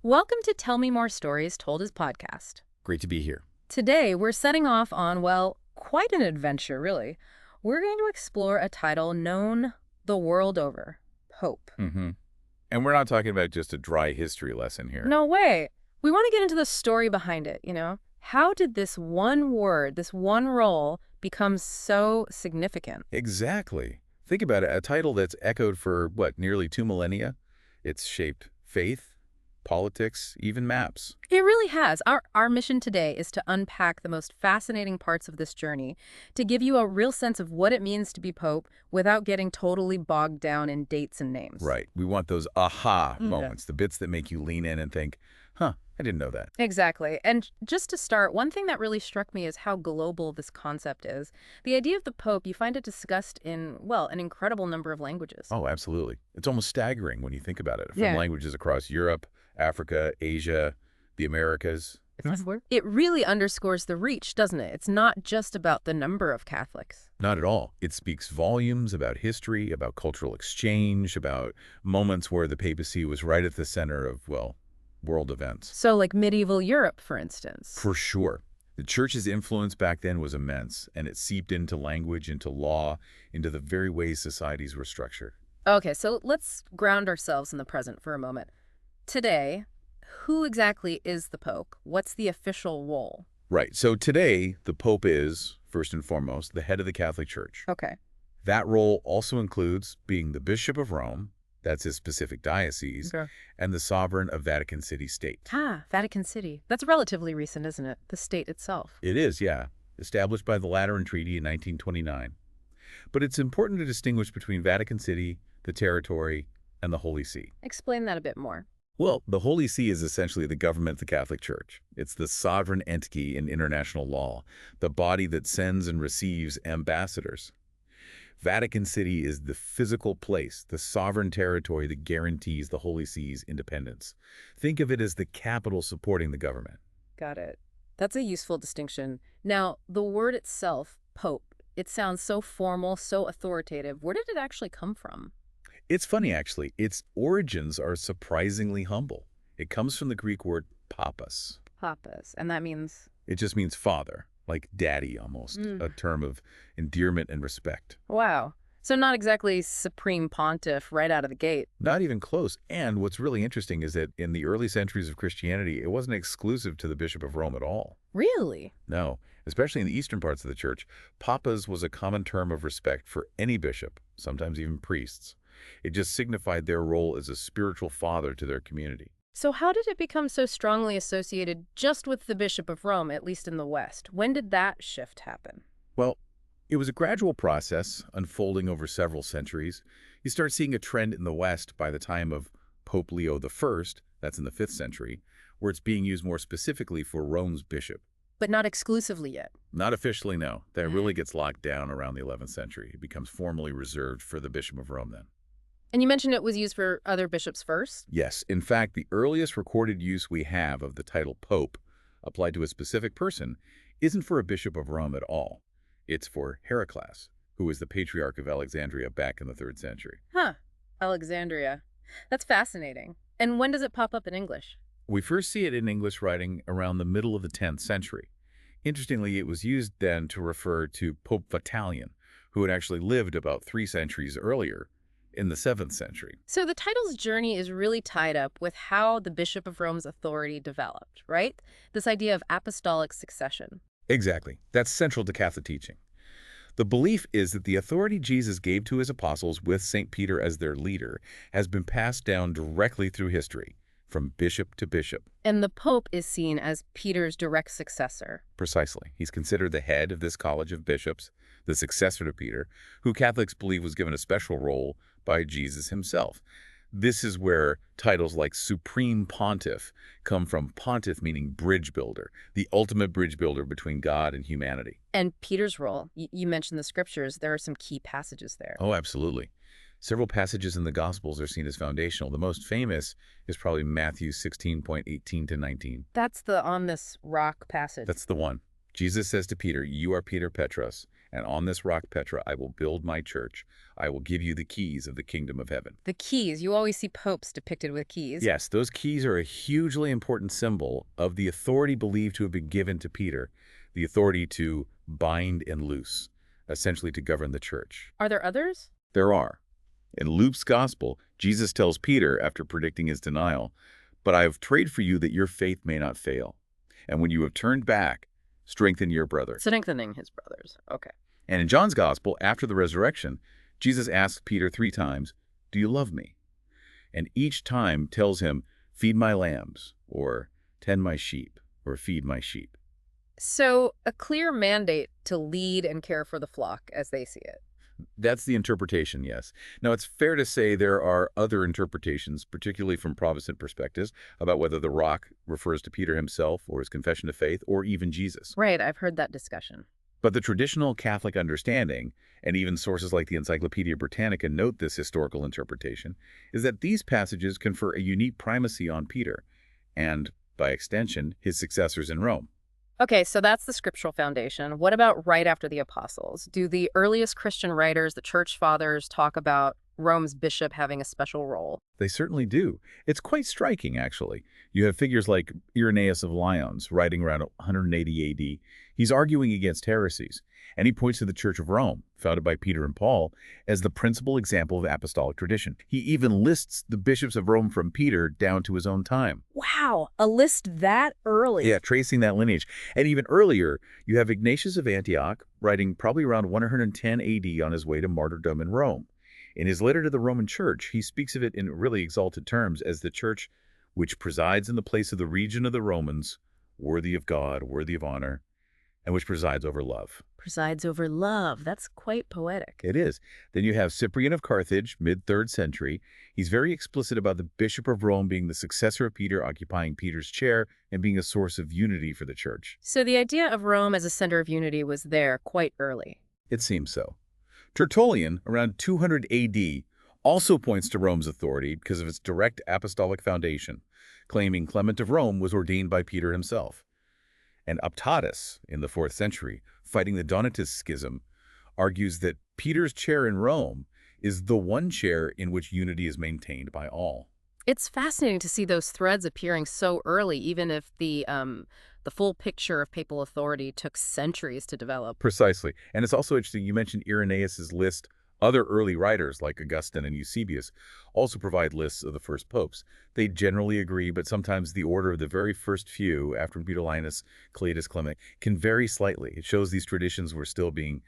Welcome to Tell Me More Stories Told as podcast. Great to be here. Today, we're setting off on, well, quite an adventure, really. We're going to explore a title known the world over, Pope. Mm-hmm. And we're not talking about just a dry history lesson here. No way. We want to get into the story behind it. How did this one word, this one role, become so significant? Exactly. Think about it. A title that's echoed for, nearly 2 millennia? It's shaped faith, politics, even maps. It really has. Our mission today is to unpack the most fascinating parts of this journey, to give you a real sense of what it means to be Pope without getting totally bogged down in dates and names. Right. We want those aha moments, the bits that make you lean in and think, I didn't know that. Exactly. And just to start, one thing that really struck me is how global this concept is. The idea of the Pope, you find it discussed in, an incredible number of languages. Oh, absolutely. It's almost staggering when you think about it. From Yeah. languages across Europe, Africa, Asia, the Americas. It really underscores the reach, doesn't it? It's not just about the number of Catholics. Not at all. It speaks volumes about history, about cultural exchange, about moments where the papacy was right at the center of, world events. So like medieval Europe, for instance. For sure. The church's influence back then was immense, and it seeped into language, into law, into the very ways societies were structured. Okay, so let's ground ourselves in the present for a moment. Today, who exactly is the Pope? What's the official role? Right. So today, the Pope is, first and foremost, the head of the Catholic Church. Okay. That role also includes being the Bishop of Rome, that's his specific diocese, Okay. and the sovereign of Vatican City State. Vatican City. That's relatively recent, isn't it? The state itself. It is, yeah, established by the Lateran Treaty in 1929. But it's important to distinguish between Vatican City, the territory, and the Holy See. Explain that a bit more. Well, the Holy See is essentially the government of the Catholic Church. It's the sovereign entity in international law, the body that sends and receives ambassadors. Vatican City is the physical place, the sovereign territory that guarantees the Holy See's independence. Think of it as the capital supporting the government. Got it. That's a useful distinction. Now, the word itself, Pope, it sounds so formal, so authoritative. Where did it actually come from? It's funny, actually. Its origins are surprisingly humble. It comes from the Greek word papas. Papas. And that means? It just means father, like daddy almost, a term of endearment and respect. Wow. So not exactly supreme pontiff right out of the gate. Not even close. And what's really interesting is that in the early centuries of Christianity, it wasn't exclusive to the Bishop of Rome at all. Really? No, especially in the eastern parts of the church, papas was a common term of respect for any bishop, sometimes even priests. It just signified their role as a spiritual father to their community. So how did it become so strongly associated just with the Bishop of Rome, at least in the West? When did that shift happen? Well, it was a gradual process unfolding over several centuries. You start seeing a trend in the West by the time of Pope Leo I, that's in the 5th century, where it's being used more specifically for Rome's bishop. But not exclusively yet. Not officially, no. That really gets locked down around the 11th century. It becomes formally reserved for the Bishop of Rome then. And you mentioned it was used for other bishops first? Yes. In fact, the earliest recorded use we have of the title Pope applied to a specific person isn't for a bishop of Rome at all. It's for Heraclius, who was the Patriarch of Alexandria back in the 3rd century. Alexandria. That's fascinating. And when does it pop up in English? We first see it in English writing around the middle of the 10th century. Interestingly, it was used then to refer to Pope Vitalian, who had actually lived about 3 centuries earlier, in the 7th century. So the title's journey is really tied up with how the Bishop of Rome's authority developed, right? This idea of apostolic succession. Exactly. That's central to Catholic teaching. The belief is that the authority Jesus gave to his apostles with St. Peter as their leader has been passed down directly through history, from bishop to bishop. And the Pope is seen as Peter's direct successor. Precisely. He's considered the head of this college of bishops, the successor to Peter, who Catholics believe was given a special role by Jesus himself. This is where titles like Supreme Pontiff come from, pontiff meaning bridge builder, the ultimate bridge builder between God and humanity. And Peter's role, you mentioned the scriptures, there are some key passages there. Oh, absolutely. Several passages in the Gospels are seen as foundational. The most famous is probably Matthew 16:18 to 19. That's the on this rock passage. That's the one. Jesus says to Peter, "You are Peter Petros, And on this rock, Petra, I will build my church. I will give you the keys of the kingdom of heaven. The keys. You always see popes depicted with keys. Yes, those keys are a hugely important symbol of the authority believed to have been given to Peter, the authority to bind and loose, essentially to govern the church. Are there others? There are. In Luke's gospel, Jesus tells Peter, after predicting his denial, "But I have prayed for you that your faith may not fail. And when you have turned back, strengthen your brothers." Strengthening his brothers. Okay. And in John's gospel, after the resurrection, Jesus asks Peter 3 times, "Do you love me?" And each time tells him, "Feed my lambs," or "Tend my sheep," or "Feed my sheep." So a clear mandate to lead and care for the flock as they see it. That's the interpretation, yes. Now, it's fair to say there are other interpretations, particularly from Protestant perspectives, about whether the rock refers to Peter himself or his confession of faith or even Jesus. Right, I've heard that discussion. But the traditional Catholic understanding, and even sources like the Encyclopedia Britannica note this historical interpretation, is that these passages confer a unique primacy on Peter and, by extension, his successors in Rome. Okay, so that's the scriptural foundation. What about right after the apostles? Do the earliest Christian writers, the church fathers, talk about Rome's bishop having a special role? They certainly do. It's quite striking, actually. You have figures like Irenaeus of Lyons, writing around 180 AD. He's arguing against heresies, and he points to the Church of Rome, founded by Peter and Paul, as the principal example of apostolic tradition. He even lists the bishops of Rome from Peter down to his own time. Wow, a list that early. Yeah, tracing that lineage. And even earlier, you have Ignatius of Antioch, writing probably around 110 AD on his way to martyrdom in Rome. In his letter to the Roman Church, he speaks of it in really exalted terms as the church which presides in the place of the region of the Romans, worthy of God, worthy of honor, and which presides over love. Presides over love. That's quite poetic. It is. Then you have Cyprian of Carthage, mid-3rd century. He's very explicit about the Bishop of Rome being the successor of Peter, occupying Peter's chair, and being a source of unity for the church. So the idea of Rome as a center of unity was there quite early. It seems so. Tertullian, around 200 AD, also points to Rome's authority because of its direct apostolic foundation, claiming Clement of Rome was ordained by Peter himself. And Optatus, in the 4th century, fighting the Donatist schism, argues that Peter's chair in Rome is the one chair in which unity is maintained by all. It's fascinating to see those threads appearing so early, even if the full picture of papal authority took centuries to develop. Precisely. And it's also interesting, you mentioned Irenaeus' list. Other early writers, like Augustine and Eusebius, also provide lists of the first popes. They generally agree, but sometimes the order of the very first few, after Peter, Linus, Cletus, Clement, can vary slightly. It shows these traditions were still being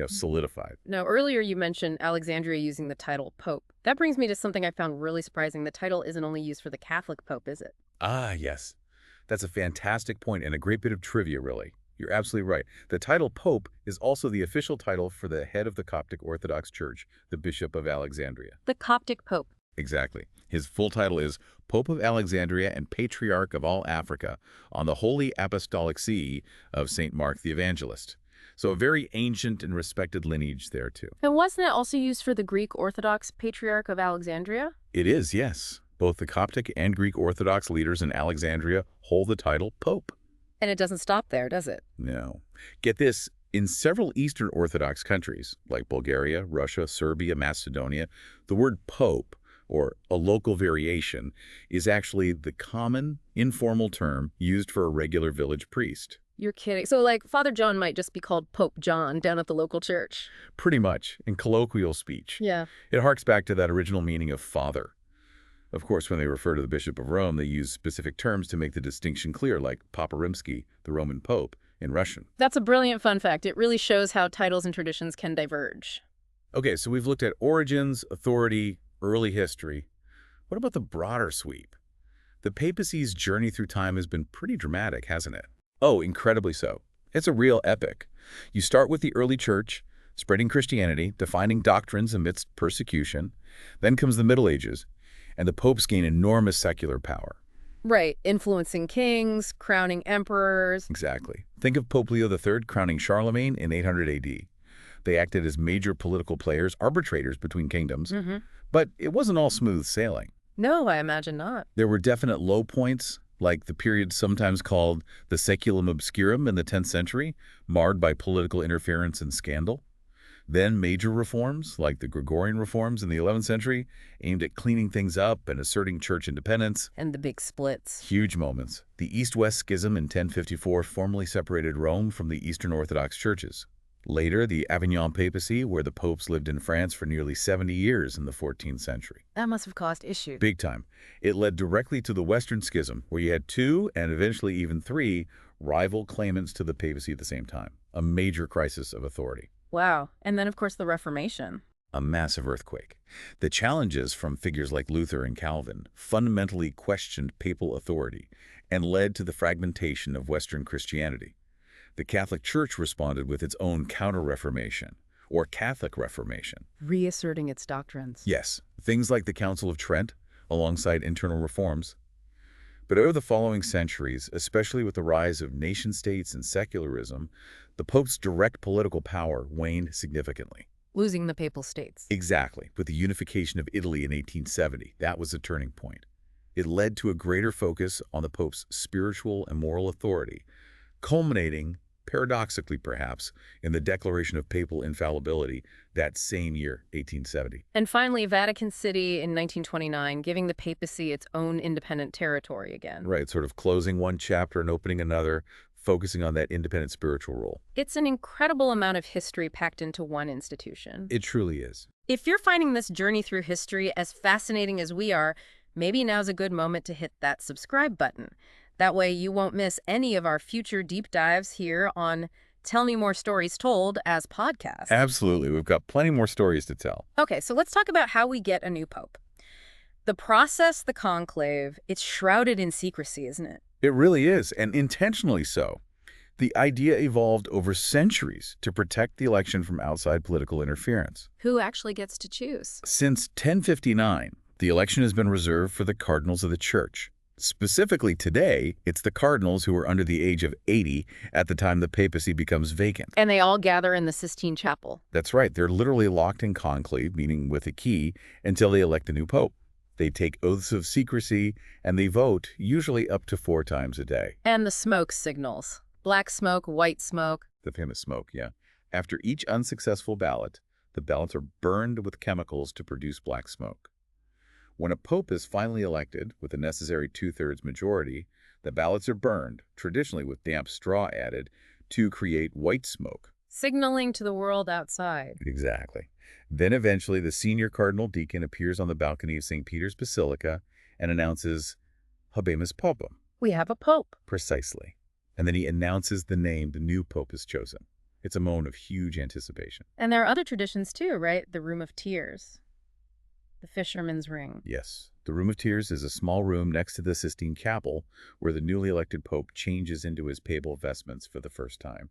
solidified. Now, earlier you mentioned Alexandria using the title Pope. That brings me to something I found really surprising. The title isn't only used for the Catholic Pope, is it? Ah, yes. That's a fantastic point and a great bit of trivia, really. You're absolutely right. The title Pope is also the official title for the head of the Coptic Orthodox Church, the Bishop of Alexandria. The Coptic Pope. Exactly. His full title is Pope of Alexandria and Patriarch of all Africa on the Holy Apostolic See of St. Mark the Evangelist. So a very ancient and respected lineage there, too. And wasn't it also used for the Greek Orthodox Patriarch of Alexandria? It is, yes. Both the Coptic and Greek Orthodox leaders in Alexandria hold the title Pope. And it doesn't stop there, does it? No. Get this, in several Eastern Orthodox countries, like Bulgaria, Russia, Serbia, Macedonia, the word pope, or a local variation, is actually the common, informal term used for a regular village priest. You're kidding. So, like, Father John might just be called Pope John down at the local church. Pretty much, in colloquial speech. Yeah. It harks back to that original meaning of father. Of course, when they refer to the Bishop of Rome, they use specific terms to make the distinction clear, like Papa Rimsky, the Roman Pope, in Russian. That's a brilliant fun fact. It really shows how titles and traditions can diverge. Okay, so we've looked at origins, authority, early history. What about the broader sweep? The papacy's journey through time has been pretty dramatic, hasn't it? Oh, incredibly so. It's a real epic. You start with the early church, spreading Christianity, defining doctrines amidst persecution. Then comes the Middle Ages, and the popes gain enormous secular power. Right, influencing kings, crowning emperors. Exactly. Think of Pope Leo III crowning Charlemagne in 800 AD. They acted as major political players, arbitrators between kingdoms. But it wasn't all smooth sailing. No, I imagine not. There were definite low points, like the period sometimes called the Saeculum Obscurum in the 10th century, marred by political interference and scandal. Then major reforms, like the Gregorian reforms in the 11th century, aimed at cleaning things up and asserting church independence. And the big splits. Huge moments. The East-West Schism in 1054 formally separated Rome from the Eastern Orthodox churches. Later, the Avignon Papacy, where the popes lived in France for nearly 70 years in the 14th century. That must have caused issues. Big time. It led directly to the Western Schism, where you had two, and eventually even three, rival claimants to the papacy at the same time. A major crisis of authority. Wow. And then, of course, the Reformation. A massive earthquake. The challenges from figures like Luther and Calvin fundamentally questioned papal authority and led to the fragmentation of Western Christianity. The Catholic Church responded with its own counter-reformation, or Catholic Reformation. Reasserting its doctrines. Yes, things like the Council of Trent, alongside internal reforms. But over the following centuries, especially with the rise of nation-states and secularism, the Pope's direct political power waned significantly. Losing the Papal States. Exactly. With the unification of Italy in 1870, that was a turning point. It led to a greater focus on the Pope's spiritual and moral authority, culminating, paradoxically perhaps, in the declaration of papal infallibility that same year, 1870. And finally, Vatican City in 1929, giving the papacy its own independent territory again. Right, sort of closing one chapter and opening another, focusing on that independent spiritual role. It's an incredible amount of history packed into one institution. It truly is. If you're finding this journey through history as fascinating as we are, maybe now's a good moment to hit that subscribe button. That way you won't miss any of our future deep dives here on Tell Me More Stories Told as podcast. Absolutely. We've got plenty more stories to tell. Okay, so let's talk about how we get a new pope. The process, the conclave, it's shrouded in secrecy, isn't it? It really is, and intentionally so. The idea evolved over centuries to protect the election from outside political interference. Who actually gets to choose? Since 1059, the election has been reserved for the cardinals of the church. Specifically today, it's the cardinals who are under the age of 80 at the time the papacy becomes vacant. And they all gather in the Sistine Chapel. That's right. They're literally locked in conclave, meaning with a key, until they elect a new pope. They take oaths of secrecy, and they vote, usually up to 4 times a day. And the smoke signals. Black smoke, white smoke. The famous smoke, yeah. After each unsuccessful ballot, the ballots are burned with chemicals to produce black smoke. When a pope is finally elected with the necessary 2/3 majority, the ballots are burned, traditionally with damp straw added, to create white smoke. Signaling to the world outside. Exactly. Then eventually the senior cardinal deacon appears on the balcony of St. Peter's Basilica and announces, Habemus Popum. We have a pope. Precisely. And then he announces the name the new pope is chosen. It's a moment of huge anticipation. And there are other traditions too, right? The Room of Tears. The Fisherman's Ring. Yes. The Room of Tears is a small room next to the Sistine Chapel where the newly elected pope changes into his papal vestments for the first time.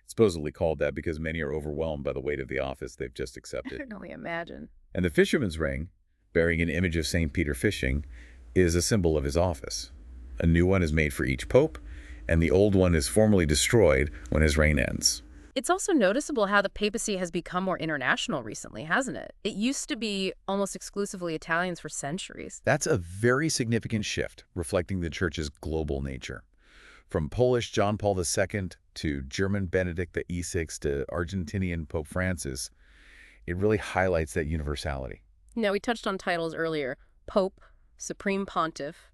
It's supposedly called that because many are overwhelmed by the weight of the office they've just I accepted. can only imagine. And the Fisherman's Ring, bearing an image of St. Peter fishing, is a symbol of his office. A new one is made for each pope, and the old one is formally destroyed when his reign ends. It's also noticeable how the papacy has become more international recently, hasn't it? It used to be almost exclusively Italians for centuries. That's a very significant shift, reflecting the Church's global nature. From Polish John Paul II to German Benedict XVI to Argentinian Pope Francis, it really highlights that universality. Now, we touched on titles earlier. Pope, Supreme Pontiff.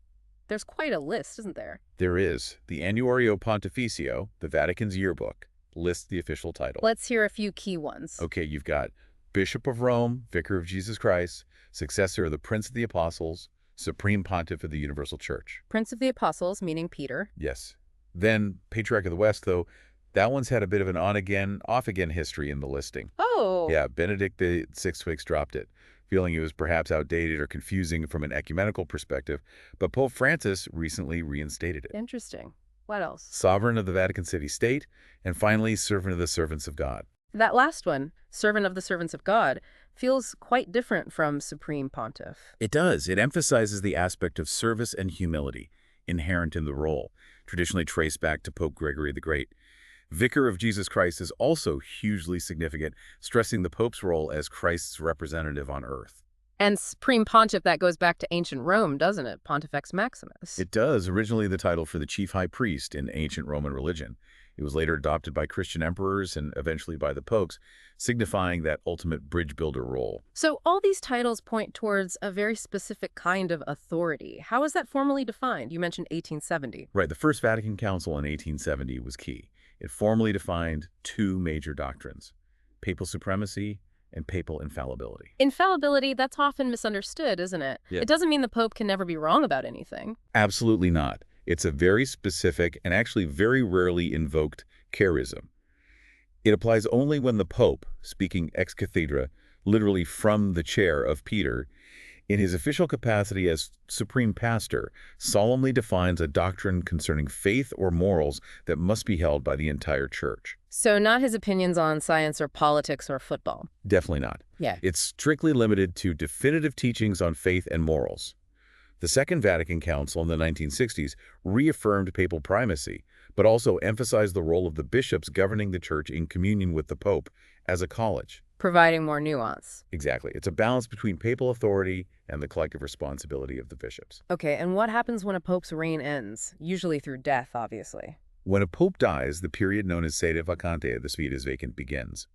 There's quite a list, isn't there? There is. The Annuario Pontificio, the Vatican's yearbook, lists the official title. Let's hear a few key ones. Okay, you've got Bishop of Rome, Vicar of Jesus Christ, successor of the Prince of the Apostles, Supreme Pontiff of the Universal Church. Prince of the Apostles, meaning Peter. Yes. Then Patriarch of the West, though, that one's had a bit of an on-again, off-again history in the listing. Oh. Yeah, Benedict XVI dropped it, feeling it was perhaps outdated or confusing from an ecumenical perspective, but Pope Francis recently reinstated it. Interesting. What else? Sovereign of the Vatican City State, and finally, Servant of the Servants of God. That last one, Servant of the Servants of God, feels quite different from Supreme Pontiff. It does. It emphasizes the aspect of service and humility inherent in the role, traditionally traced back to Pope Gregory the Great. Vicar of Jesus Christ is also hugely significant, stressing the Pope's role as Christ's representative on earth. And Supreme Pontiff, that goes back to ancient Rome, doesn't it? Pontifex Maximus. It does, originally the title for the chief high priest in ancient Roman religion. It was later adopted by Christian emperors and eventually by the popes, signifying that ultimate bridge builder role. So all these titles point towards a very specific kind of authority. How is that formally defined? You mentioned 1870. Right, the First Vatican Council in 1870 was key. It formally defined two major doctrines: papal supremacy and papal infallibility. Infallibility, that's often misunderstood, isn't it? Yeah. It doesn't mean the Pope can never be wrong about anything. Absolutely not. It's a very specific and actually very rarely invoked charism. It applies only when the Pope, speaking ex cathedra, literally from the chair of Peter, in his official capacity as supreme pastor, solemnly defines a doctrine concerning faith or morals that must be held by the entire church. So not his opinions on science or politics or football. Definitely not. Yeah. It's strictly limited to definitive teachings on faith and morals. The Second Vatican Council in the 1960s reaffirmed papal primacy, but also emphasized the role of the bishops governing the church in communion with the Pope as a college. Providing more nuance. Exactly. It's a balance between papal authority and the collective responsibility of the bishops. Okay, and what happens when a pope's reign ends? Usually through death, obviously. When a pope dies, the period known as sede vacante, the seat is vacant, begins.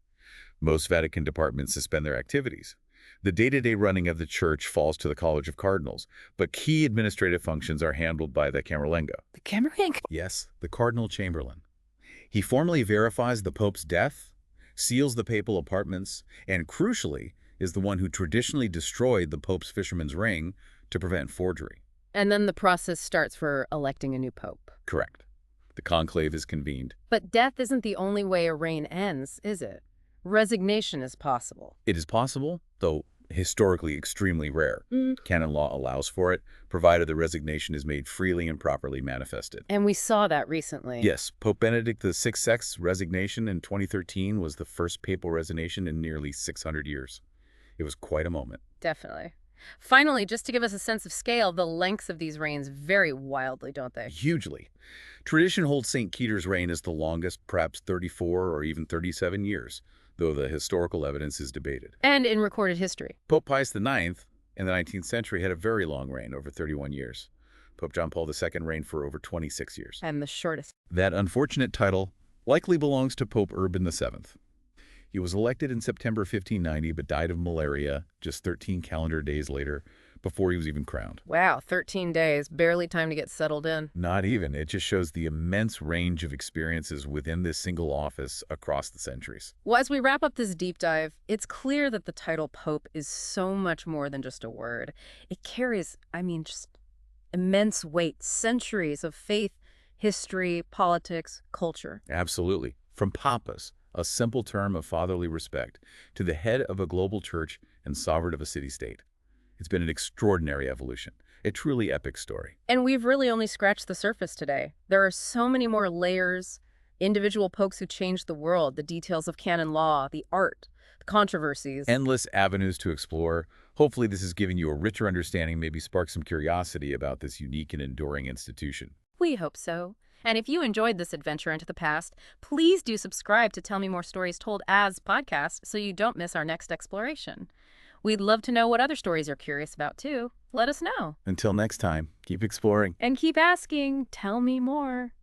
Most Vatican departments suspend their activities. The day-to-day running of the church falls to the College of Cardinals, but key administrative functions are handled by the Camerlengo. The Camerlengo? Yes, the Cardinal Chamberlain. He formally verifies the Pope's death, seals the papal apartments, and crucially, is the one who traditionally destroyed the Pope's fisherman's ring to prevent forgery. And then the process starts for electing a new pope. Correct. The conclave is convened. But death isn't the only way a reign ends, is it? Resignation is possible. It is possible, though historically extremely rare. Canon law allows for it, provided the resignation is made freely and properly manifested. And we saw that recently. Yes, Pope Benedict XVI's resignation in 2013 was the first papal resignation in nearly 600 years. It was quite a moment. Definitely. Finally, just to give us a sense of scale, the lengths of these reigns vary wildly, don't they? Hugely. Tradition holds St. Peter's reign as the longest, perhaps 34 or even 37 years, though the historical evidence is debated. And in recorded history. Pope Pius IX in the 19th century had a very long reign, over 31 years. Pope John Paul II reigned for over 26 years. And the shortest. That unfortunate title likely belongs to Pope Urban VII. He was elected in September 1590, but died of malaria just 13 calendar days later, before he was even crowned. Wow, 13 days. Barely time to get settled in. Not even. It just shows the immense range of experiences within this single office across the centuries. Well, as we wrap up this deep dive, it's clear that the title Pope is so much more than just a word. It carries, just immense weight, centuries of faith, history, politics, culture. Absolutely. From Papas, a simple term of fatherly respect, to the head of a global church and sovereign of a city-state. It's been an extraordinary evolution, a truly epic story. And we've really only scratched the surface today. There are so many more layers, individual popes who changed the world, the details of canon law, the art, the controversies. Endless avenues to explore. Hopefully this has given you a richer understanding, maybe sparked some curiosity about this unique and enduring institution. We hope so. And if you enjoyed this adventure into the past, please do subscribe to Tell Me More Stories Told as podcast so you don't miss our next exploration. We'd love to know what other stories you're curious about, too. Let us know. Until next time, keep exploring. And keep asking, tell me more.